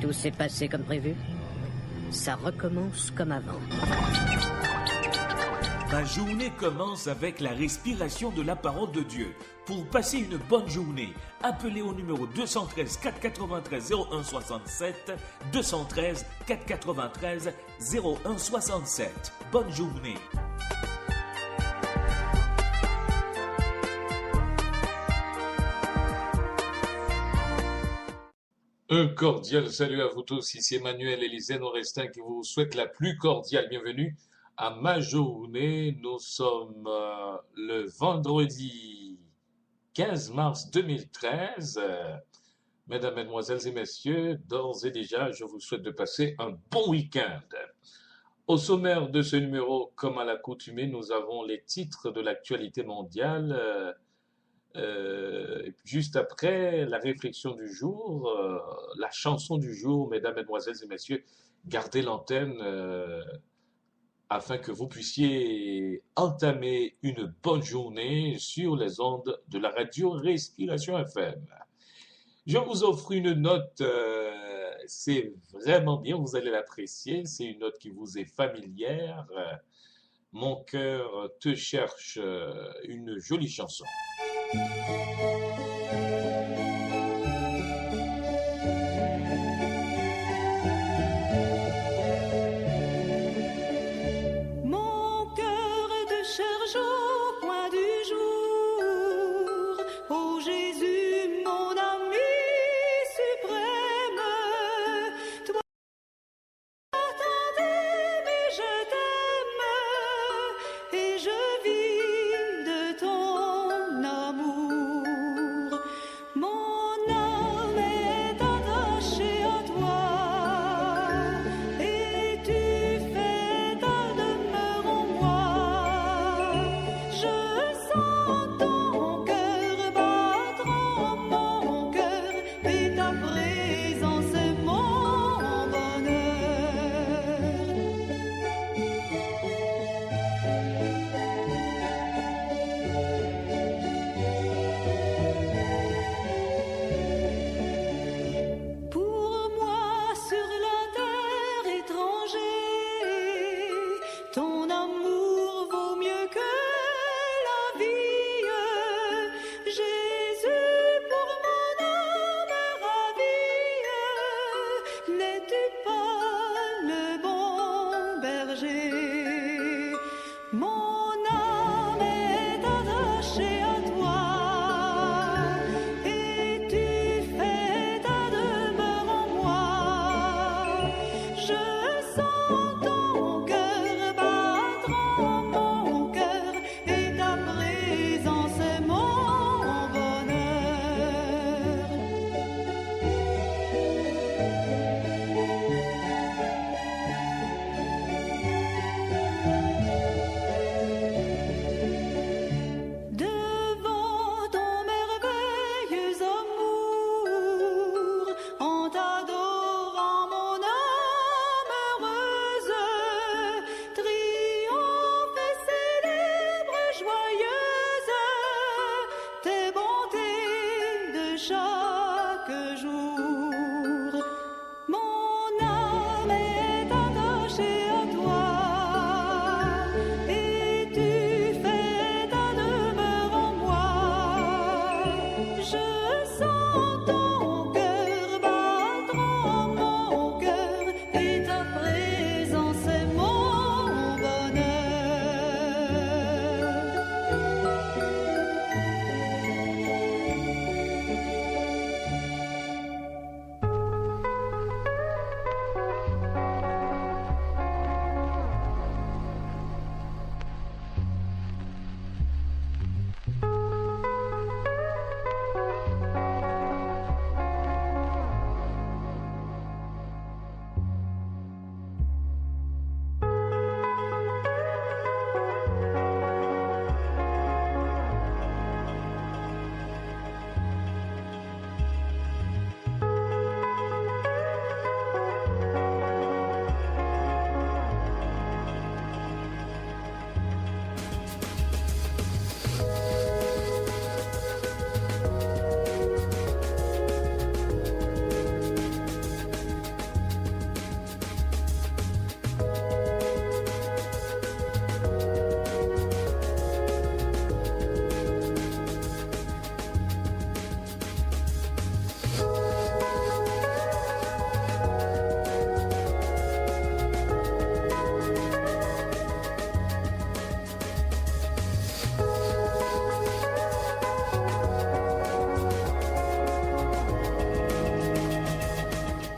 Tout s'est passé comme prévu. Ça recommence comme avant. Ma journée commence avec la respiration de la parole de Dieu. Pour passer une bonne journée, appelez au numéro 213 493 0167, 213 493 0167. Bonne journée. Un cordial salut à vous tous, ici Emmanuel Élisée Norestin qui vous souhaite la plus cordiale bienvenue à ma journée. Nous sommes le vendredi 15 mars 2013. Mesdames, Mesdemoiselles et Messieurs, d'ores et déjà, je vous souhaite de passer un bon week-end. Au sommaire de ce numéro, comme à l'accoutumée, nous avons les titres de l'actualité mondiale. Juste après, la réflexion du jour, la chanson du jour, mesdames, mesdemoiselles et messieurs, gardez l'antenne afin que vous puissiez entamer une bonne journée sur les ondes de la radio Respiration FM. Je vous offre une note, c'est vraiment bien, vous allez l'apprécier, c'est une note qui vous est familière. Mon cœur te cherche, une jolie chanson. Mon cœur te cherche au coin du jour. Ô Jésus, mon ami suprême, toi t'attendais, mais je t'aime et je vis de ton amour.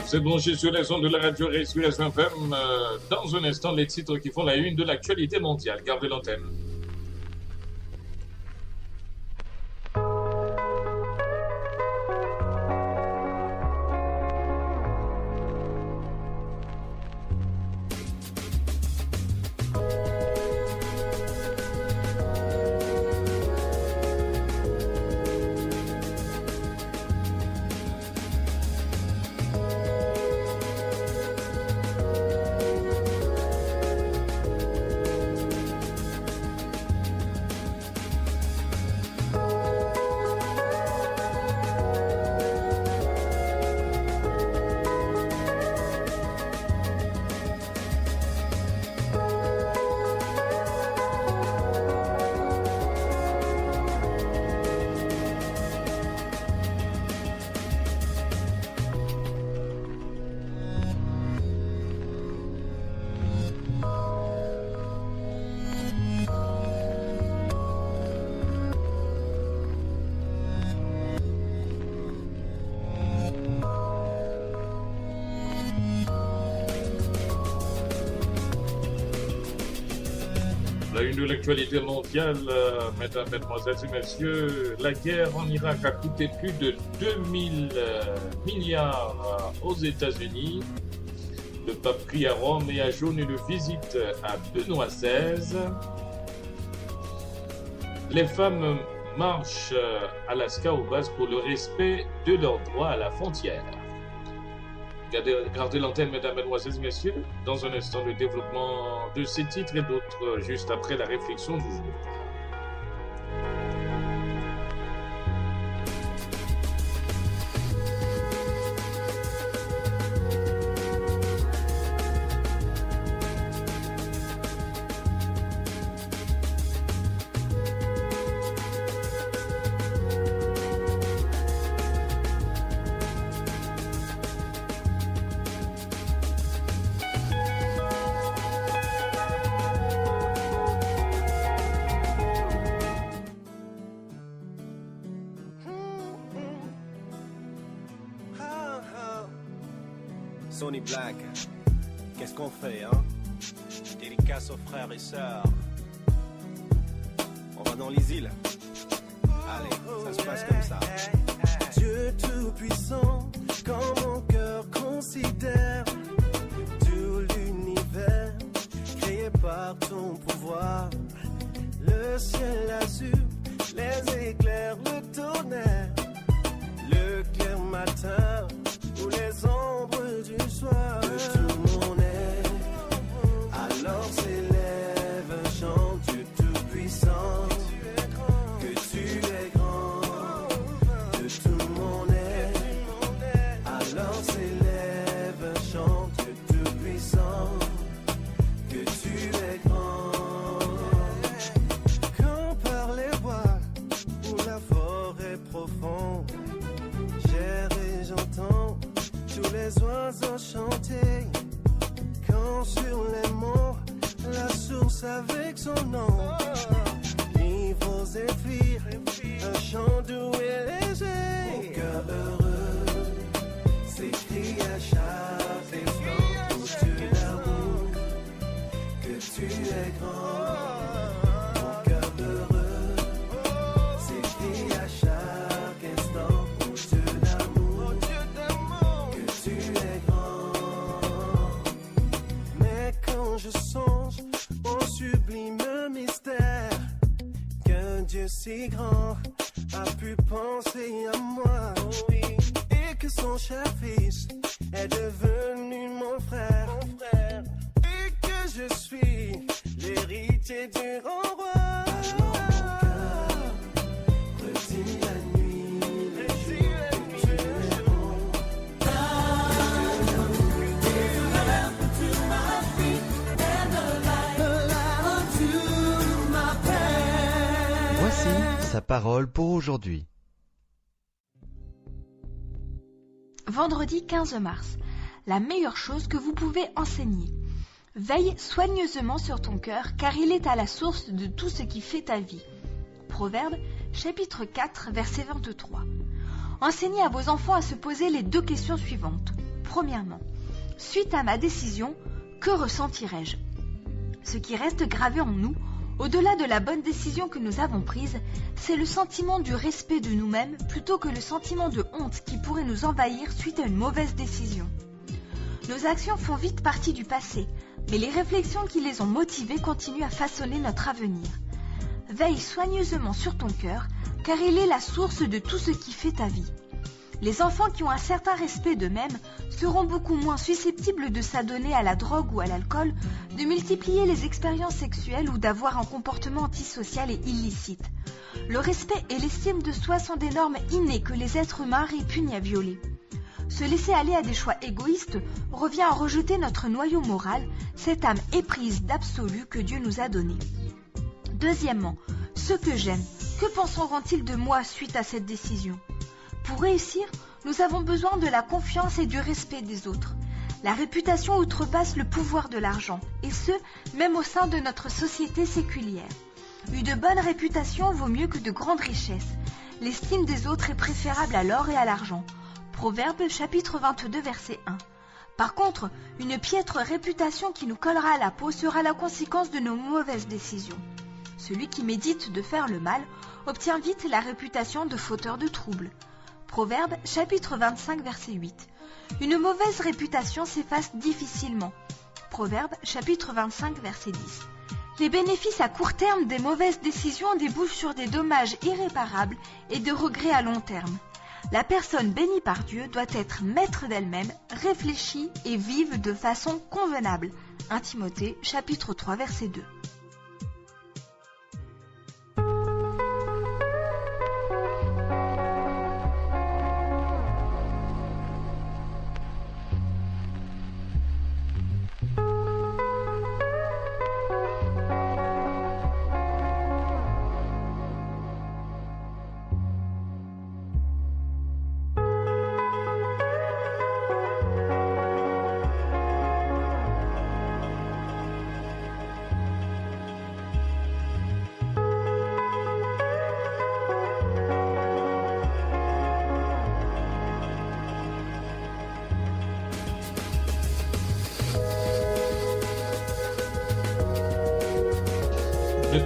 Vous êtes branchés sur les ondes de la radio Respiration FM. Dans un instant, les titres qui font la une de l'actualité mondiale. Gardez l'antenne. La une de l'actualité mondiale, mesdames, mesdemoiselles et messieurs, la guerre en Irak a coûté plus de 2000 milliards aux États-Unis. Le pape prie à Rome et ajourne une visite à Benoît XVI. Les femmes marchent à Alaska au base pour le respect de leurs droits à la frontière. Gardez l'antenne, mesdames, mesdemoiselles et messieurs. Dans un instant, le développement de ces titres et d'autres, juste après la réflexion du jour. Sonny Black, qu'est-ce qu'on fait, hein? Dédicace aux frères et sœurs. On va dans les îles. Allez, ça se passe comme ça. Dieu tout-puissant, quand mon cœur considère tout l'univers créé par ton pouvoir, le ciel azur, les éclairs, le tonnerre, le clair matin ou les ombres du soir. De tout mon être, alors s'élève un chant, Dieu tout-puissant, que tu es grand. De tout mon être, alors s'élève un chant, Dieu tout-puissant, que tu es grand. Quand par les bois ou la forêt profonde, j'erre et j'entends tous les oiseaux chanter. Quand sur les monts, la source avec son nom livre aux zéphyrs un chant doux et léger. Mon cœur heureux s'écrie à chaque instant où tu l'amour, que tu es grand. Mon cœur heureux s'écrie à chaque instant où tu l'amour, que tu es grand. Mais quand je songe au sublime mystère qu'un Dieu si grand a pu penser à moi, et que son cher fils est devenu mon frère, et que je suis l'héritier du grand roi. Alors mon cœur redit la nuit, le jour, que tu es bon. Voici sa parole pour aujourd'hui. Vendredi 15 mars. La meilleure chose que vous pouvez enseigner. Veille soigneusement sur ton cœur, car il est à la source de tout ce qui fait ta vie. Proverbe, chapitre 4, verset 23. Enseignez à vos enfants à se poser les deux questions suivantes. Premièrement, suite à ma décision, que ressentirai-je? Ce qui reste gravé en nous, au-delà de la bonne décision que nous avons prise, c'est le sentiment du respect de nous-mêmes plutôt que le sentiment de honte qui pourrait nous envahir suite à une mauvaise décision. Nos actions font vite partie du passé, mais les réflexions qui les ont motivées continuent à façonner notre avenir. Veille soigneusement sur ton cœur, car il est la source de tout ce qui fait ta vie. Les enfants qui ont un certain respect d'eux-mêmes seront beaucoup moins susceptibles de s'adonner à la drogue ou à l'alcool, de multiplier les expériences sexuelles ou d'avoir un comportement antisocial et illicite. Le respect et l'estime de soi sont des normes innées que les êtres humains répugnent à violer. Se laisser aller à des choix égoïstes revient à rejeter notre noyau moral, cette âme éprise d'absolu que Dieu nous a donnée. Deuxièmement, ceux que j'aime, que penseront-ils de moi suite à cette décision ? Pour réussir, nous avons besoin de la confiance et du respect des autres. La réputation outrepasse le pouvoir de l'argent, et ce, même au sein de notre société séculière. Une bonne réputation vaut mieux que de grandes richesses. L'estime des autres est préférable à l'or et à l'argent. Proverbe chapitre 22 verset 1. Par contre, une piètre réputation qui nous collera à la peau sera la conséquence de nos mauvaises décisions. Celui qui médite de faire le mal obtient vite la réputation de fauteur de troubles. Proverbe chapitre 25 verset 8. Une mauvaise réputation s'efface difficilement. Proverbe chapitre 25 verset 10. Les bénéfices à court terme des mauvaises décisions débouchent sur des dommages irréparables et de regrets à long terme. La personne bénie par Dieu doit être maître d'elle-même, réfléchie et vive de façon convenable. 1 Timothée chapitre 3 verset 2.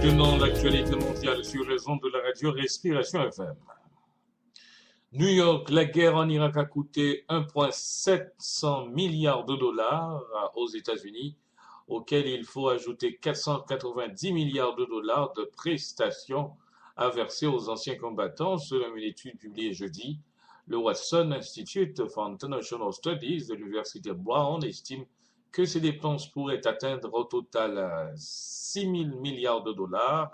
Maintenant, l'actualité mondiale sur les ondes de la radio Respiration FM. New York, la guerre en Irak a coûté 1,700 milliards de dollars aux États-Unis, auquel il faut ajouter 490 milliards de dollars de prestations à verser aux anciens combattants, selon une étude publiée jeudi. Le Watson Institute for International Studies de l'Université Brown estime que ces dépenses pourraient atteindre au total 6 000 milliards de dollars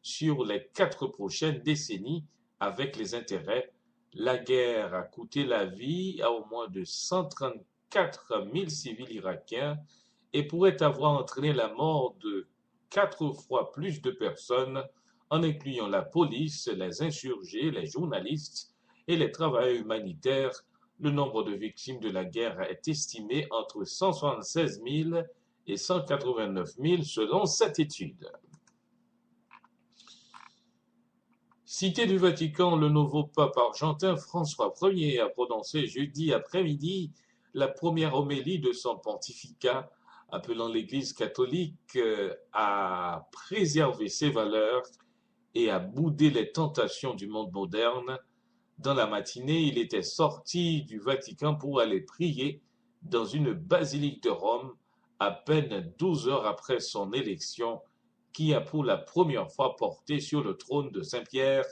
sur les 4 prochaines décennies avec les intérêts. La guerre a coûté la vie à au moins de 134 000 civils irakiens et pourrait avoir entraîné la mort de 4 fois plus de personnes, en incluant la police, les insurgés, les journalistes et les travailleurs humanitaires. Le nombre de victimes de la guerre est estimé entre 176 000 et 189 000 selon cette étude. Cité du Vatican, le nouveau pape argentin François Ier a prononcé jeudi après-midi la première homélie de son pontificat, appelant l'Église catholique à préserver ses valeurs et à bouder les tentations du monde moderne. Dans la matinée, il était sorti du Vatican pour aller prier dans une basilique de Rome à peine 12 heures après son élection, qui a pour la première fois porté sur le trône de Saint-Pierre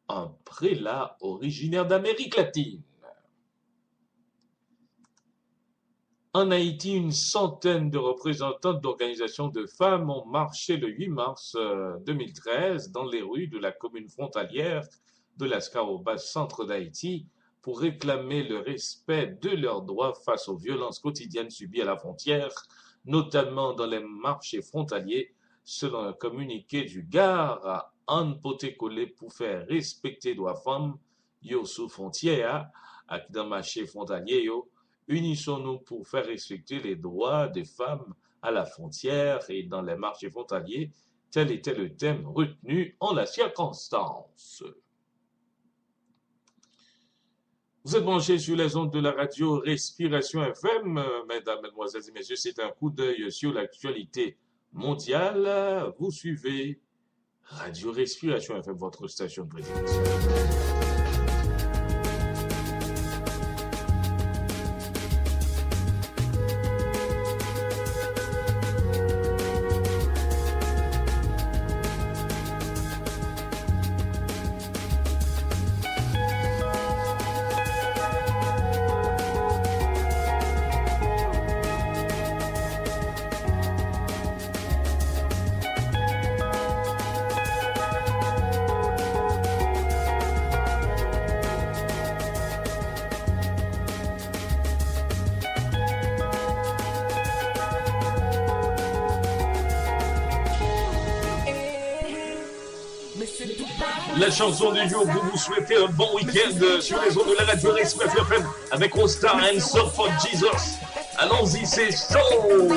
un prélat originaire d'Amérique latine. En Haïti, une centaine de représentantes d'organisations de femmes ont marché le 8 mars 2013 dans les rues de la commune frontalière de Lascar au bas centre d'Haïti pour réclamer le respect de leurs droits face aux violences quotidiennes subies à la frontière, notamment dans les marchés frontaliers, selon un communiqué du GAR Anne Poté-Collé pour faire respecter les droits femmes yo sous frontière, ak dans marché frontalier yo, unissons-nous pour faire respecter les droits des femmes à la frontière et dans les marchés frontaliers, tel était le thème retenu en la circonstance. Vous êtes branchés sur les ondes de la radio Respiration FM. Mesdames, Mesdemoiselles et Messieurs, c'est un coup d'œil sur l'actualité mondiale. Vous suivez Radio Respiration FM, votre station de prédilection. La chanson du jour, vous souhaitez un bon week-end sur les ondes de la radio Respiration FM avec All Star and Surf for Jesus. Allons-y, c'est chaud!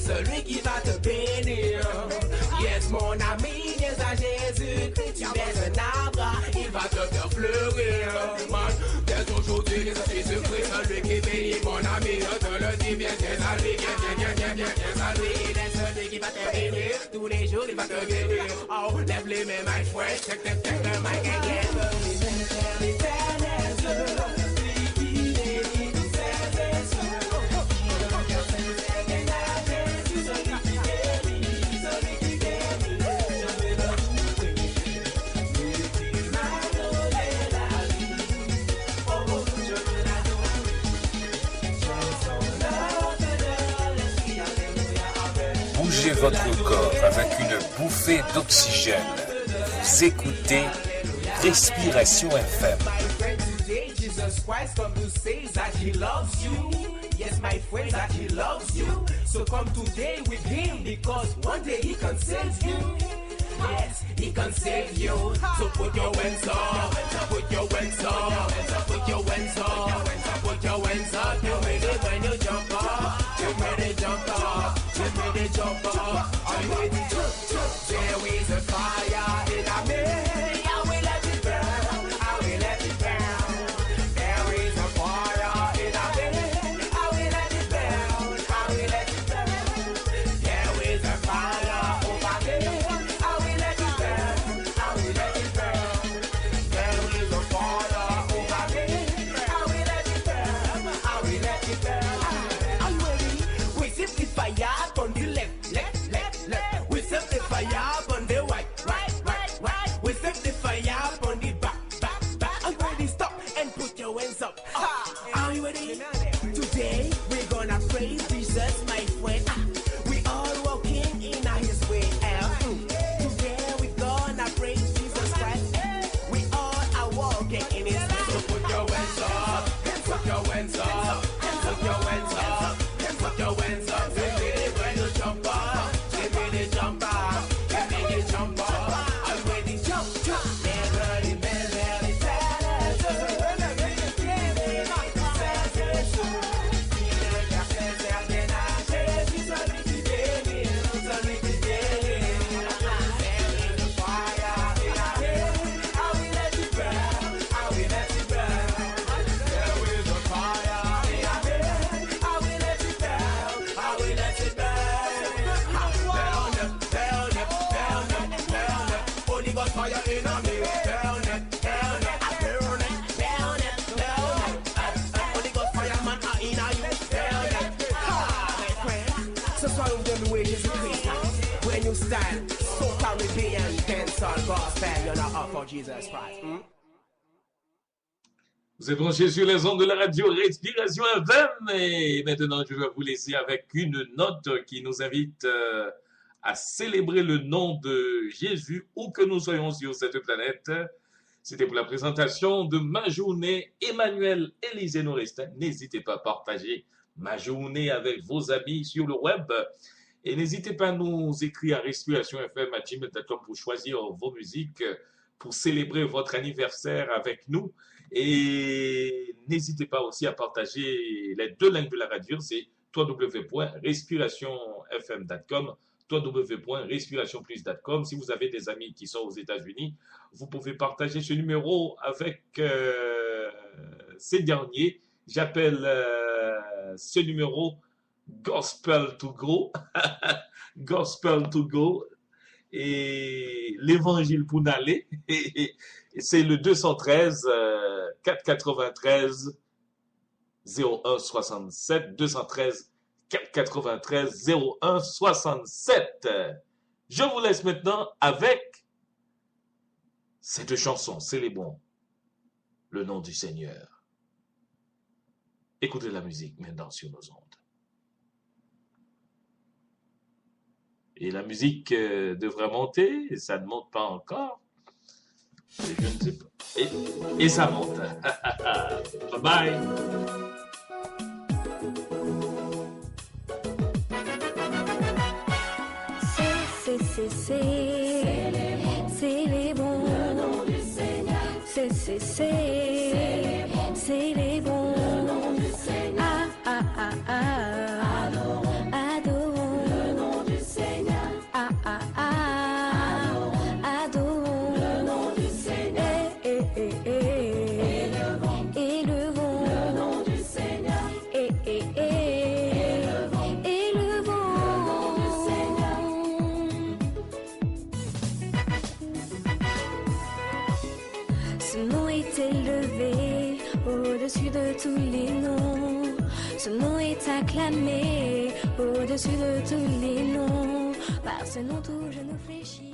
Celui qui va te bénir. Yes, mon ami, viens à Jésus-Christ. Tu es un arbre, il va te faire fleurir. Man, dès aujourd'hui, viens à Jésus-Christ. Celui qui bénit, mon ami, je te le dis, viens à lui, viens à lui. Il est celui qui va te bénir. Tous les jours, il va te bénir. Oh, lève les mains, my friend. Check the mic again. Bougez votre corps avec une bouffée d'oxygène. Vous écoutez Respiration FM. Yes, my friends, that he loves you. So come today with him because one day he can save you. Yes, he can save you. So put your hands up, put your hands up, put your hands up, put your hands up. You ready when you jump up? You ready jump up? You ready jump up? Are you ready? There is a fire in a man. I will let it burn. I will let it burn. There is a fire in a man. I will let it burn. I will let it burn. There is a fire over there. I will let it burn. I will let it burn. There is a fire over there. I will let it burn. I will let it burn. Are you ready? We set the fire on the left, left, left, left. We set the fire on the right, right, right, right. We set the fire on the back, back, back. Are you ready? Stop and put your hands up. Are you ready? Today we're gonna praise Jesus, my friend. We all walking in his way. Today we're gonna praise Jesus Christ. We all are walking in his way. So put your hands up, put your hands up, put your hands up, put your hands up. Give me the when you jump up, give me the jump up, give me the jump up. I'm ready, jump, jump. Merry, merry, fire in a me. Burn it, burn it, burn it, burn it, burn it. Holy Ghost fireman are in a you. Burn it. My friend. So sorry with the way Jesus Christ. When you stand, so Caribbean, dancehall, gospel, you're not up for Jesus Christ. Vous êtes branchés sur les ondes de la radio Respiration FM et maintenant je vais vous laisser avec une note qui nous invite à célébrer le nom de Jésus où que nous soyons sur cette planète. C'était pour la présentation de Ma Journée. Emmanuel Élisée Norestin. N'hésitez pas à partager Ma Journée avec vos amis sur le web. Et n'hésitez pas à nous écrire à respirationfm@gmail.com pour choisir vos musiques, pour célébrer votre anniversaire avec nous. Et n'hésitez pas aussi à partager les deux langues de la radio, c'est www.respirationfm.com, www.respirationplus.com. Si vous avez des amis qui sont aux États-Unis, vous pouvez partager ce numéro avec ces derniers. J'appelle ce numéro Gospel to Go, Gospel to Go, et l'évangile pour n'aller. C'est le 213 493 0167, 213 493 0167. Je vous laisse maintenant avec cette chanson, célébrons le nom du Seigneur. Écoutez la musique maintenant sur nos ondes. Et la musique devrait monter, et ça ne monte pas encore. Je ne sais pas. Et ça monte. Bye bye. C'est les bons. Le nom du Seigneur. C'est les bons. Le nom du Seigneur. Adorons. Adorons. Le nom du Seigneur. Adorons. Le nom du Seigneur. Élevons. Élevons. Le nom du Seigneur. Élevons. Élevons. Le nom du Seigneur. Ce nom est élevé au-dessus de tous les noms. Ce nom est acclamé au-dessus de tous les noms. Par ce nom tout genou fléchit.